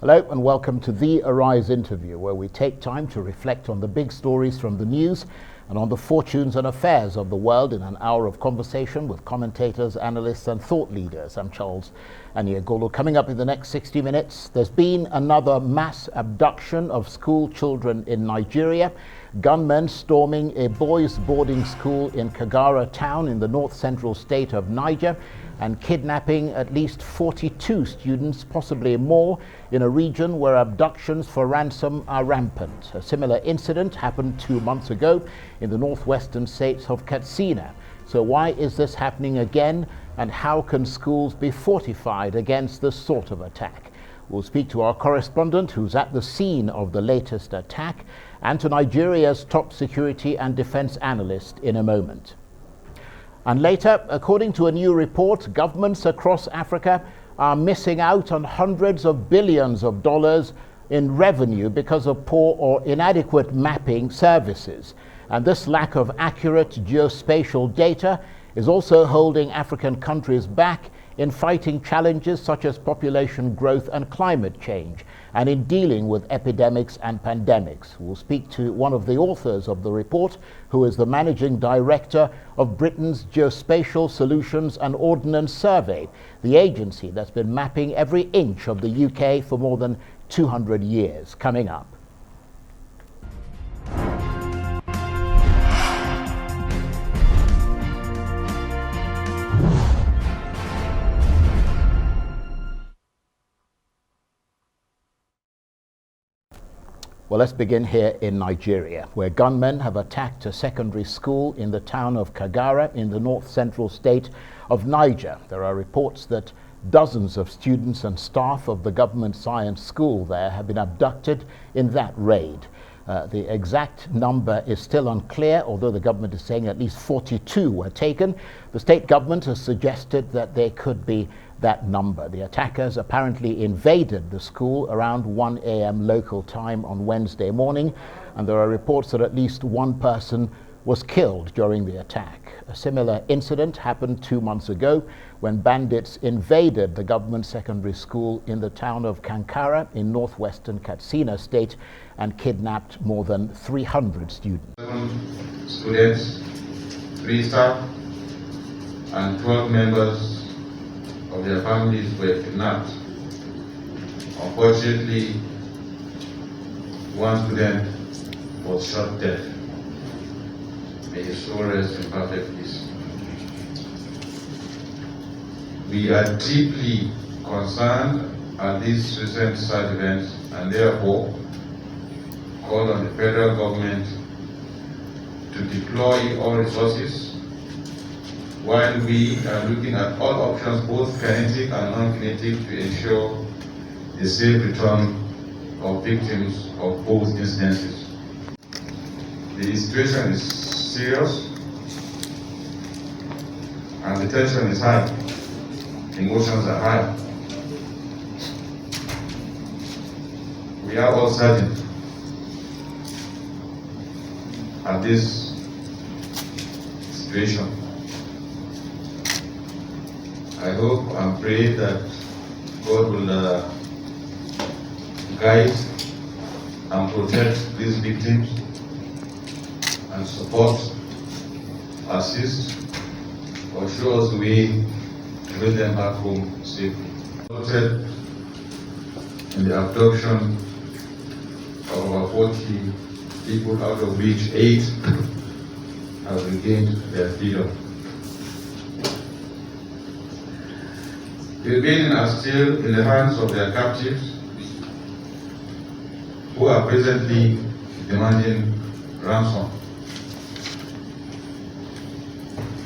Hello and welcome to the Arise interview, where we take time to reflect on the big stories from the news and on the fortunes and affairs of the world in an hour of conversation with commentators, analysts and thought leaders. I'm Charles Aniagolo. Coming up in the next 60 minutes, there's been another mass abduction of school children in Nigeria. Gunmen storming a boys' boarding school in Kagara town in the north-central state of Niger and kidnapping at least 42 students, possibly more, in a region where abductions for ransom are rampant. A similar incident happened 2 months ago in the northwestern states of Katsina. So why is this happening again, and how can schools be fortified against this sort of attack? We'll speak to our correspondent who's at the scene of the latest attack and to Nigeria's top security and defense analyst in a moment. And later, according to a new report, governments across Africa are missing out on hundreds of billions of dollars in revenue because of poor or inadequate mapping services. And this lack of accurate geospatial data is also holding African countries back in fighting challenges such as population growth and climate change, and in dealing with epidemics and pandemics. We'll speak to one of the authors of the report, who is the managing director of Britain's Geospatial Solutions and Ordnance Survey, the agency that's been mapping every inch of the UK for more than 200 years. Coming up. Well, let's begin here in Nigeria, where gunmen have attacked a secondary school in the town of Kagara in the north-central state of Niger. There are reports that dozens of students and staff of the government science school there have been abducted in that raid. The exact number is still unclear, although the government is saying at least 42 were taken. The state government has suggested that there could be that number. The attackers apparently invaded the school around 1 a.m. local time on Wednesday morning, and there are reports that at least one person was killed during the attack. A similar incident happened 2 months ago when bandits invaded the government secondary school in the town of Kankara in northwestern Katsina state and kidnapped more than 300 students. 7 students, 3 staff, and 12 members of their families were kidnapped. Unfortunately, one student was shot dead. May his soul rest in perfect peace. We are deeply concerned at these recent such events and therefore call on the federal government to deploy all resources while we are looking at all options, both kinetic and non-kinetic, to ensure the safe return of victims of both incidences. The situation is serious and the tension is high. Emotions are high. We are all saddened at this situation. I hope and pray that God will guide and protect these victims and support, assist, or show us the way to bring them back home safely. Noted in the abduction of over 40 people, out of which 8 have regained their freedom. The remaining are still in the hands of their captives, who are presently demanding ransom.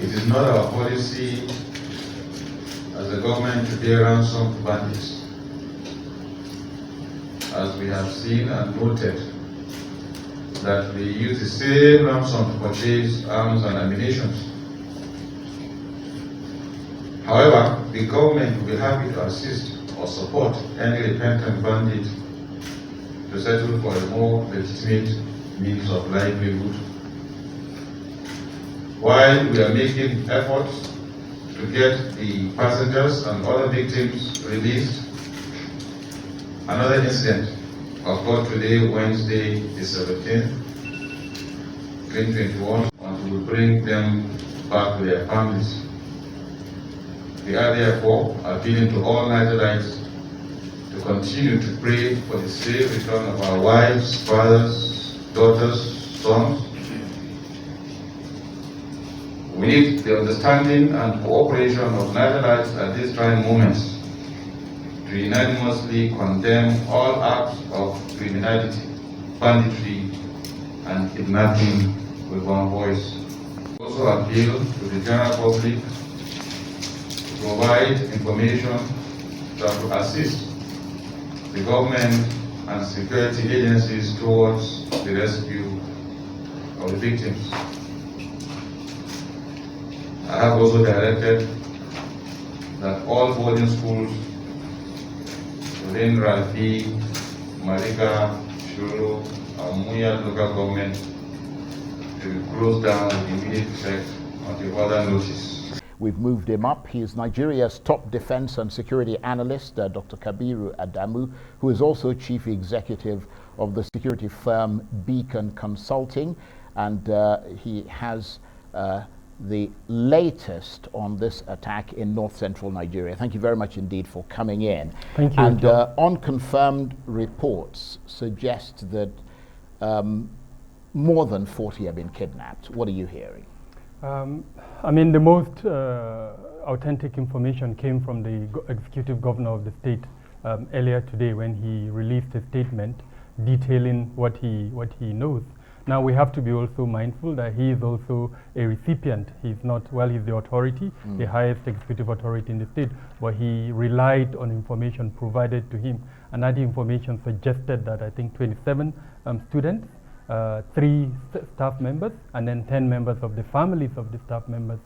It is not our policy as a government to pay ransom to bandits, as we have seen and noted that we use the same ransom to purchase arms and ammunition. However, the government will be happy to assist or support any repentant bandit to settle for a more legitimate means of livelihood, while we are making efforts to get the passengers and other victims released Another incident occurred today, Wednesday, the 17th, 2021, and will bring them back to their families. We are therefore appealing to all Nigerians to continue to pray for the safe return of our wives, fathers, daughters, sons. We need the understanding and cooperation of Nigerians at these trying moments to unanimously condemn all acts of criminality, banditry, and kidnapping with one voice. Also appeal to the general public to provide information that will assist the government and security agencies towards the rescue of the victims. I have also directed that all boarding schools within Rafi, Marika, Shuru, and Muya local government to be closed down with immediate effect until further notice. We've moved him up. He is Nigeria's top defense and security analyst, Dr. Kabiru Adamu, who is also chief executive of the security firm Beacon Consulting, and he has the latest on this attack in north-central Nigeria. Thank you very much indeed for coming in. Thank you. And unconfirmed reports suggest that more than 40 have been kidnapped. What are you hearing? I mean, the most authentic information came from the executive governor of the state earlier today when he released a statement detailing what he knows. Now we have to be also mindful that he is also a recipient. He's not, well, he's the authority, the highest executive authority in the state, but he relied on information provided to him. And that information suggested that I think 27 students, 3 staff members, and then 10 members of the families of the staff members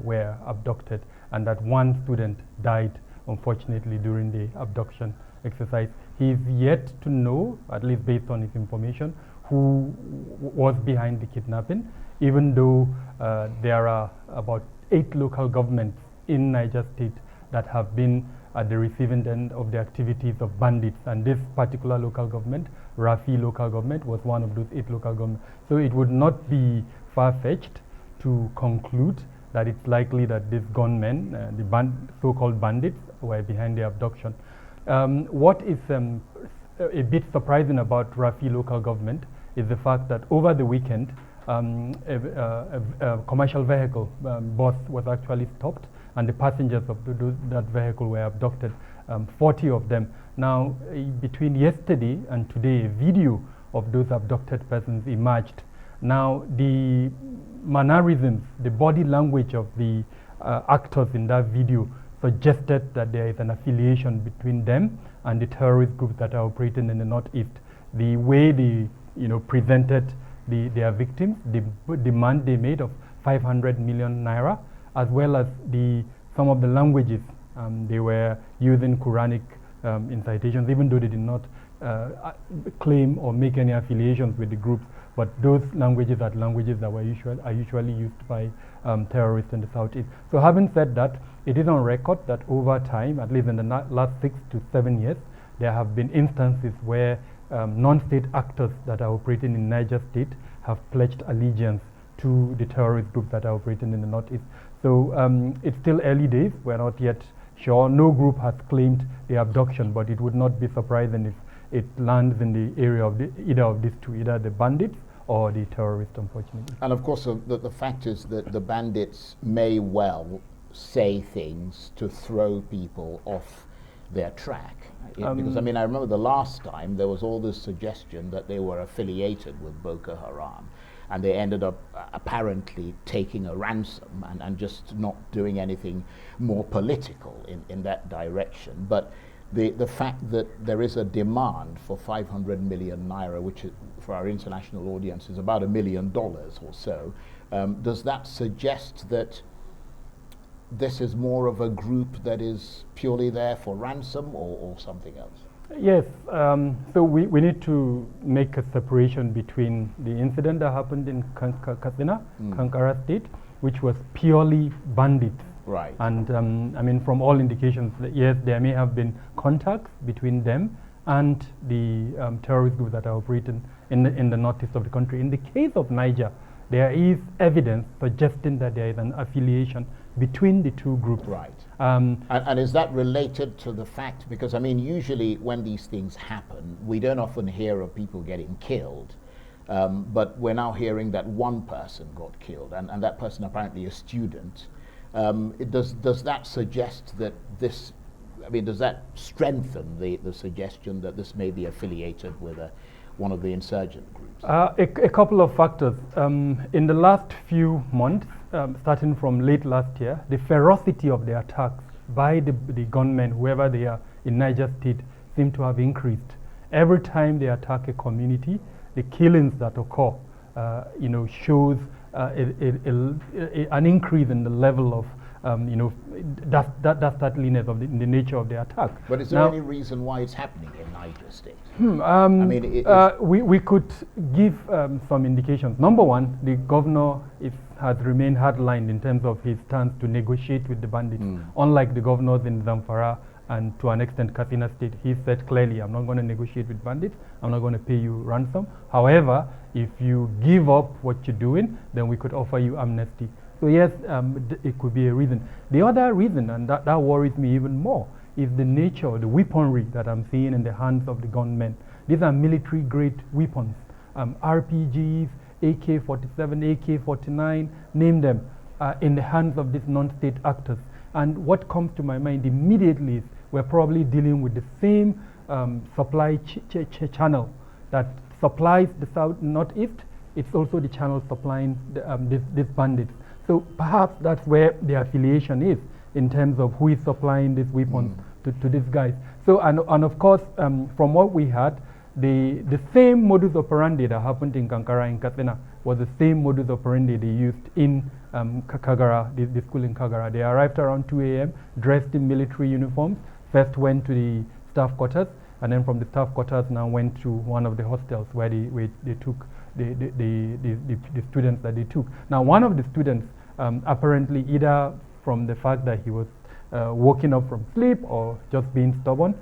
were abducted, and that 1 student died, unfortunately, during the abduction exercise. He is yet to know, at least based on his information, who was behind the kidnapping, even though there are about 8 local governments in Niger State that have been at the receiving end of the activities of bandits, and this particular local government, Rafi local government, was one of those 8 local governments. So it would not be far-fetched to conclude that it's likely that these gunmen, the so-called bandits, were behind the abduction. What is a bit surprising about Rafi local government is the fact that over the weekend, a commercial vehicle bus was actually stopped, and the passengers of that vehicle were abducted, 40 of them. Now, between yesterday and today, a video of those abducted persons emerged. Now, the mannerisms, the body language of the actors in that video suggested that there is an affiliation between them and the terrorist groups that are operating in the northeast. The way they presented their victims, the demand they made of 500 million naira, as well as some of the languages they were using Quranic incitations, even though they did not claim or make any affiliations with the groups. But those languages are languages that are usually used by terrorists in the southeast. So having said that, it is on record that over time, at least in the last 6 to 7 years, there have been instances where non-state actors that are operating in Niger State have pledged allegiance to the terrorist groups that are operating in the northeast. So it's still early days. We're not yet sure. No group has claimed the abduction, but it would not be surprising if it lands in the area of either of these two, either the bandits or the terrorists, unfortunately. And of course, the fact is that the bandits may well say things to throw people off their track. Because, I mean, I remember the last time there was all this suggestion that they were affiliated with Boko Haram, and they ended up apparently taking a ransom and just not doing anything more political in that direction. But the fact that there is a demand for 500 million naira, which is, for our international audience, is about $1 million or so, does that suggest that this is more of a group that is purely there for ransom or something else? Yes, so we need to make a separation between the incident that happened in Katsina, Kagara State, which was purely bandits. Right. And I mean, from all indications, yes, there may have been contacts between them and the terrorist groups that are operating in the northeast of the country. In the case of Niger, there is evidence suggesting that there is an affiliation between the two groups. Right. And is that related to the fact, because I mean, usually when these things happen, we don't often hear of people getting killed, but we're now hearing that one person got killed, and that person apparently a student. Does that suggest that this, I mean, does that strengthen the suggestion that this may be affiliated with one of the insurgent groups? A couple of factors. In the last few months, starting from late last year, the ferocity of the attacks by the gunmen, whoever they are, in Niger State, seem to have increased. Every time they attack a community, the killings that occur, shows an increase in the level of dastardliness of the nature of the attack. But is there any reason why it's happening in Niger State? I mean, we could give some indications. Number one, the governor has remained hardlined in terms of his stance to negotiate with the bandits. Unlike the governors in Zamfara and to an extent Katsina State, he said clearly, I'm not going to negotiate with bandits, I'm not going to pay you ransom. However, if you give up what you're doing, then we could offer you amnesty. So yes, it could be a reason. The other reason, and that worries me even more, is the nature of the weaponry that I'm seeing in the hands of the gunmen. These are military-grade weapons, RPGs, AK-47, AK-49, name them, in the hands of these non-state actors. And what comes to my mind immediately is we're probably dealing with the same supply channel that supplies the northeast. It's also the channel supplying these bandits. So perhaps that's where the affiliation is in terms of who is supplying these weapons to these guys. So and of course, from what we had, the same modus operandi that happened in Kagara in Katsina was the same modus operandi they used in Kagara, the school in Kagara. They arrived around 2 a.m. dressed in military uniforms. First went to the staff quarters, and then from the staff quarters now went to one of the hostels where they took the students that they took. Now, one of the students, apparently either from the fact that he was waking up from sleep or just being stubborn,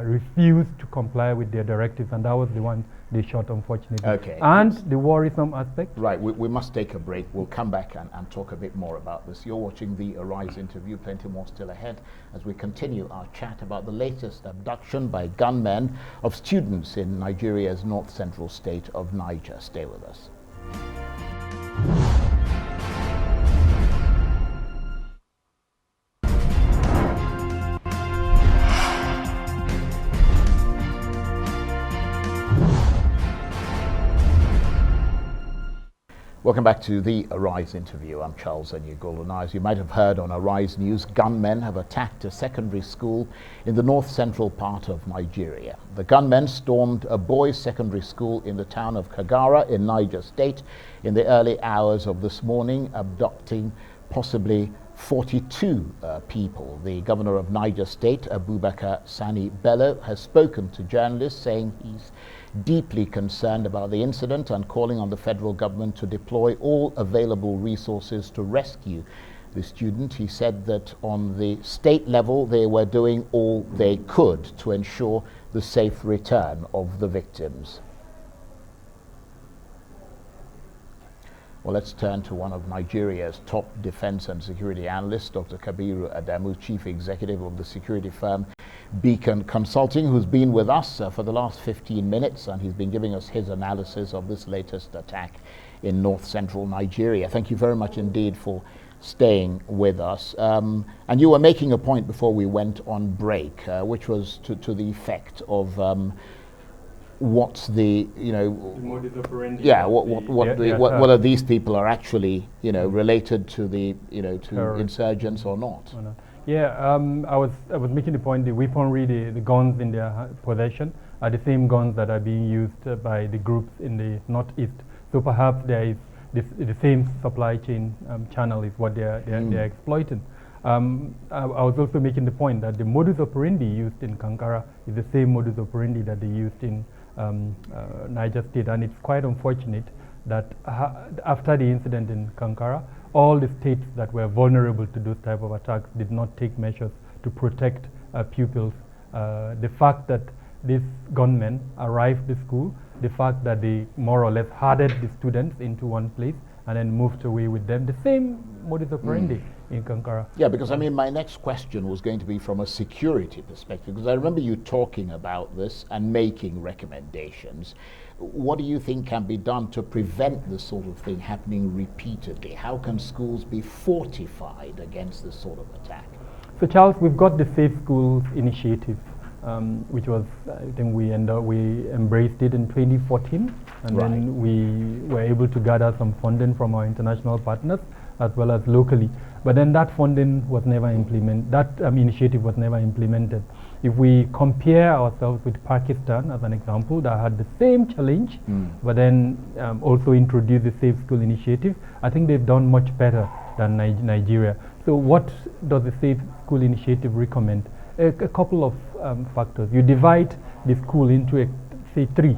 refused to comply with their directives, and that was the one they shot, unfortunately. Okay. And the worrisome aspect. Right, we must take a break. We'll come back and talk a bit more about this. You're watching the Arise interview, plenty more still ahead as we continue our chat about the latest abduction by gunmen of students in Nigeria's north-central state of Niger. Stay with us. Welcome back to the Arise interview. I'm Charles Enyigolo. Now, as you might have heard on Arise News, gunmen have attacked a secondary school in the north-central part of Nigeria. The gunmen stormed a boys' secondary school in the town of Kagara in Niger State in the early hours of this morning, abducting possibly 42 people. The governor of Niger State, Abubakar Sani Bello, has spoken to journalists saying he's deeply concerned about the incident and calling on the federal government to deploy all available resources to rescue the student. He said that on the state level they were doing all they could to ensure the safe return of the victims. Well, let's turn to one of Nigeria's top defense and security analysts, Dr. Kabiru Adamu, chief executive of the security firm Beacon Consulting, who's been with us for the last 15 minutes, and he's been giving us his analysis of this latest attack in north-central Nigeria. Thank you very much indeed for staying with us. And you were making a point before we went on break, which was to the effect of what's the modus operandi. Yeah, whether these people are actually related to the to insurgents or not. Yeah, I was making the point, the weaponry, the guns in their possession are the same guns that are being used by the groups in the northeast. So perhaps there is the same supply chain channel is what they're exploiting. I was also making the point that the modus operandi used in Kagara is the same modus operandi that they used in Niger State, and it's quite unfortunate that after the incident in Kagara, all the states that were vulnerable to those type of attacks did not take measures to protect pupils. The fact that these gunmen arrived at the school, the fact that they more or less herded the students into one place and then moved away with them. The same modus operandi in Kagara. Yeah, because I mean, my next question was going to be from a security perspective, because I remember you talking about this and making recommendations. What do you think can be done to prevent this sort of thing happening repeatedly? How can schools be fortified against this sort of attack? So Charles, we've got the Safe Schools initiative, which was, I think we embraced it in 2014, and Right. then we were able to gather some funding from our international partners as well as locally. But then that funding was never implemented, that initiative was never implemented. If we compare ourselves with Pakistan as an example, that had the same challenge, but then also introduced the Safe School initiative, I think they've done much better than Nigeria. So what does the Safe School initiative recommend? A couple of factors. You divide the school into, say, three.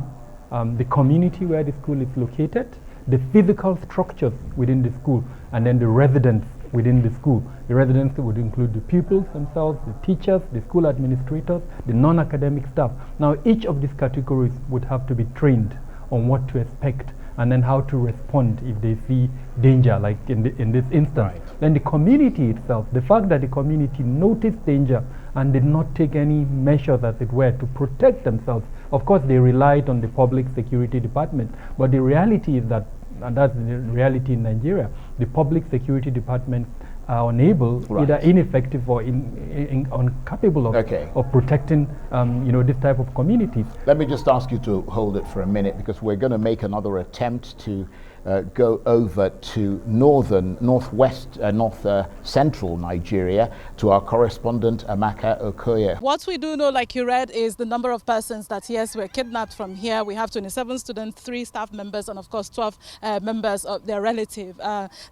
The community where the school is located, the physical structures within the school, and then the residents within the school. The residents would include the pupils themselves, the teachers, the school administrators, the non-academic staff. Now, each of these categories would have to be trained on what to expect and then how to respond if they see danger, like in this instance. Right. Then the community itself, the fact that the community noticed danger and did not take any measures, as it were, to protect themselves. Of course, they relied on the public security department, but the reality is that, and that's the reality in Nigeria, the public security departments are unable, Right. either ineffective or incapable of protecting, this type of communities. Let me just ask you to hold it for a minute, because we're going to make another attempt to go over to north central Nigeria to our correspondent Amaka Okoye. What we do know, like you read, is the number of persons that, yes, were kidnapped from here. We have 27 students, 3 staff members, and of course 12 members of their relative.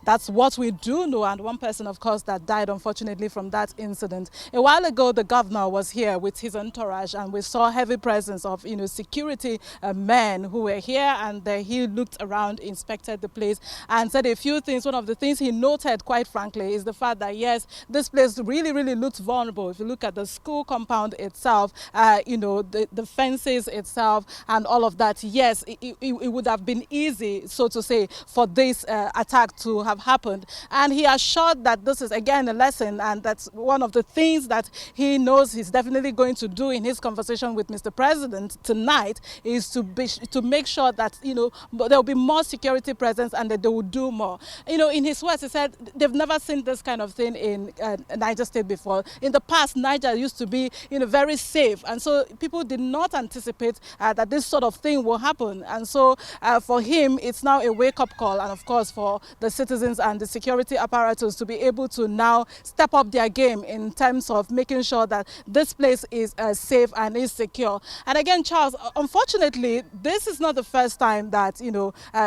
That's what we do know, and one person, of course, that died unfortunately from that incident. A while ago, the governor was here with his entourage, and we saw heavy presence of security men who were here, and he looked around, inspected the place and said a few things. One of the things he noted, quite frankly, is the fact that, yes, this place really, really looks vulnerable. If you look at the school compound itself, the fences itself and all of that, yes, it would have been easy, so to say, for this attack to have happened. And he assured that this is, again, a lesson, and that's one of the things that he knows he's definitely going to do in his conversation with Mr. President tonight, is to make sure that, there will be more security presence and that they will do more. In his words, he said they've never seen this kind of thing in Niger State before. In the past, Niger used to be very safe, and so people did not anticipate that this sort of thing will happen. And so for him, it's now a wake-up call, and of course for the citizens and the security apparatus to be able to now step up their game in terms of making sure that this place is safe and is secure. And again, Charles, unfortunately, this is not the first time that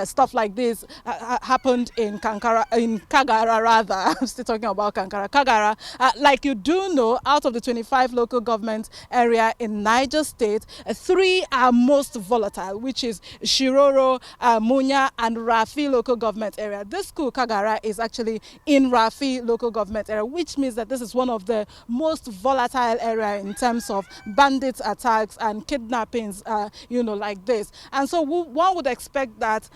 stuff like this happened in Kagara rather. I'm still talking about Kagara. Like you do know, out of the 25 local government area in Niger State, 3 are most volatile, which is Shiroro, Munya, and Rafi local government area. This school, Kagara, is actually in Rafi local government area, which means that this is one of the most volatile area in terms of bandit attacks and kidnappings, like this. And so one would expect that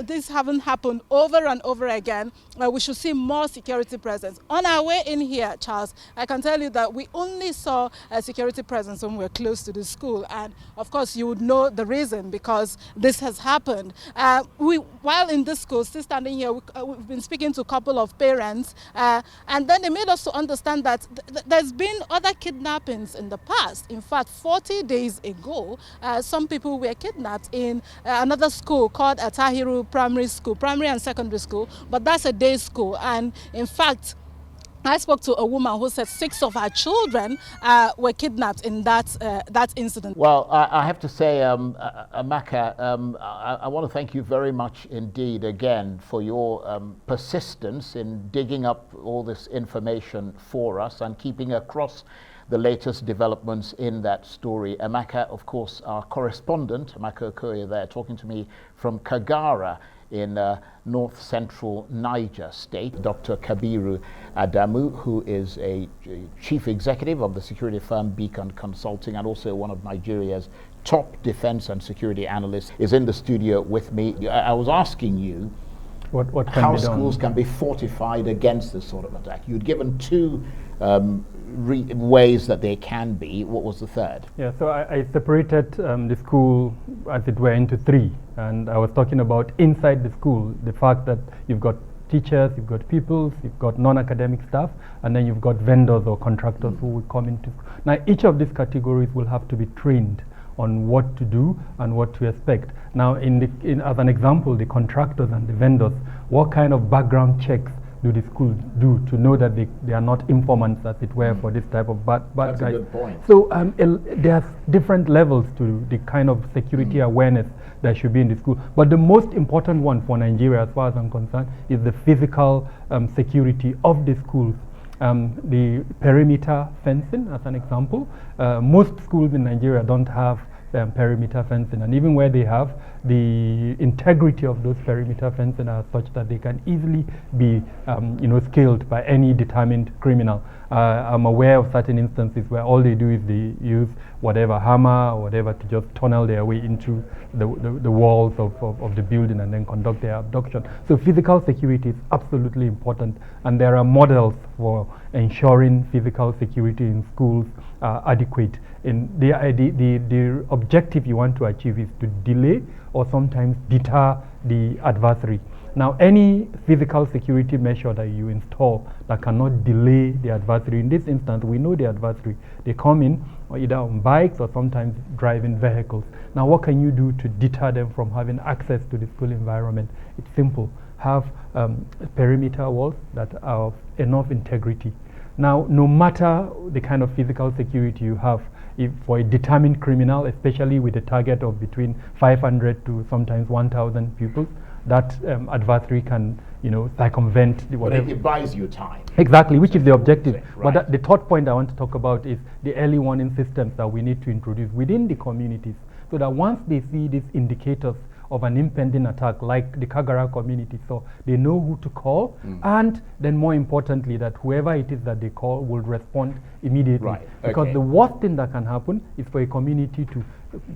this haven't happened over and over again. We should see more security presence. On our way in here, Charles, I can tell you that we only saw a security presence when we were close to the school. And of course, you would know the reason, because this has happened. While in this school, still standing here, we've been speaking to a couple of parents, and then they made us to understand that there's been other kidnappings in the past. In fact, 40 days ago, some people were kidnapped in another school called Tahiru Primary and Secondary School, but that's a day school. And in fact, I spoke to a woman who said 6 of her children were kidnapped in that incident. Well, I have to say, Amaka, I want to thank you very much indeed again for your persistence in digging up all this information for us and keeping across the latest developments in that story. Amaka, of course, our correspondent, Amaka Okoye there, talking to me from Kagara in north central Niger state. Dr. Kabiru Adamu, who is a chief executive of the security firm Beacon Consulting and also one of Nigeria's top defense and security analysts, is in the studio with me. I was asking you what can how be done? schools can be fortified against this sort of attack. You'd given two ways that they can be. What was the third? Yeah, so I separated the school, as it were, into three. And I was talking about inside the school, the fact that you've got teachers, you've got pupils, you've got non-academic staff, and then you've got vendors or contractors who will come into school. Now, each of these categories will have to be trained on what to do and what to expect. Now, as an example, the contractors and the vendors, what kind of background checks do the schools do to know that they are not informants, as it were, for this type of bad That's guys? a good point. So there's different levels to the kind of security awareness that should be in the school. But the most important one for Nigeria, as far as I'm concerned, is the physical security of the schools. The perimeter fencing, as an example. Most schools in Nigeria don't have perimeter fencing, and even where they have, the integrity of those perimeter fencing are such that they can easily be scaled by any determined criminal. I'm aware of certain instances where all they do is they use whatever hammer or whatever to just tunnel their way into the walls of the building and then conduct their abduction. So physical security is absolutely important, and there are models for ensuring physical security in schools adequate. In the objective you want to achieve is to delay or sometimes deter the adversary. Now, any physical security measure that you install that cannot delay the adversary, in this instance, we know the adversary. They come in either on bikes or sometimes driving vehicles. Now, what can you do to deter them from having access to the school environment? It's simple. Have perimeter walls that are of enough integrity. Now, no matter the kind of physical security you have, if for a determined criminal, especially with a target of between 500 to sometimes 1,000 pupils, that adversary can, circumvent whatever. But it buys you time. Exactly, which is the objective. Right. But the third point I want to talk about is the early warning systems that we need to introduce within the communities, so that once they see these indicators of an impending attack, like the Kagara community, so they know who to call, and then more importantly, that whoever it is that they call will respond immediately. Right. Because Okay. the worst thing that can happen is for a community to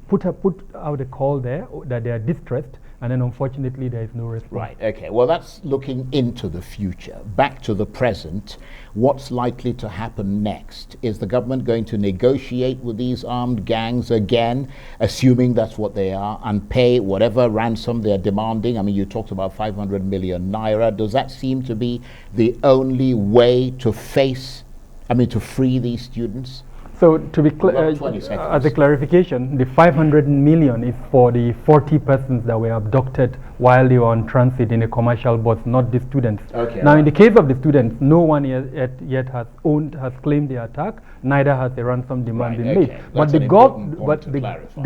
put out a call there that they are distressed, and then unfortunately there is no response. Right, okay. Well, that's looking into the future. Back to the present, what's likely to happen next? Is the government going to negotiate with these armed gangs again, assuming that's what they are, and pay whatever ransom they're demanding? I mean, you talked about 500 million naira. Does that seem to be the only way to free these students? So to be as a clarification, the 500 million is for the 40 persons that were abducted while they were on transit in a commercial bus, not the students. Okay. Now, in the case of the students, no one yet has claimed the attack. Neither has a ransom demand been made. But the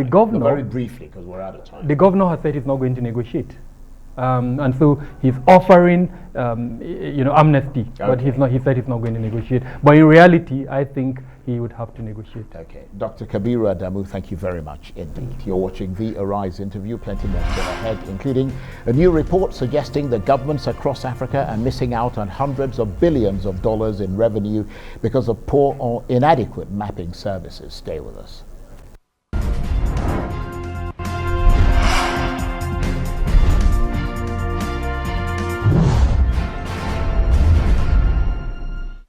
governor, very briefly, because we're out of time. the governor has said he's not going to negotiate. And so he's offering, amnesty, but he said he's not going to negotiate. But in reality, I think he would have to negotiate. Okay. Dr. Kabiru Adamu, thank you very much indeed. You're watching the Arise interview, plenty more still ahead, including a new report suggesting that governments across Africa are missing out on hundreds of billions of dollars in revenue because of poor or inadequate mapping services. Stay with us.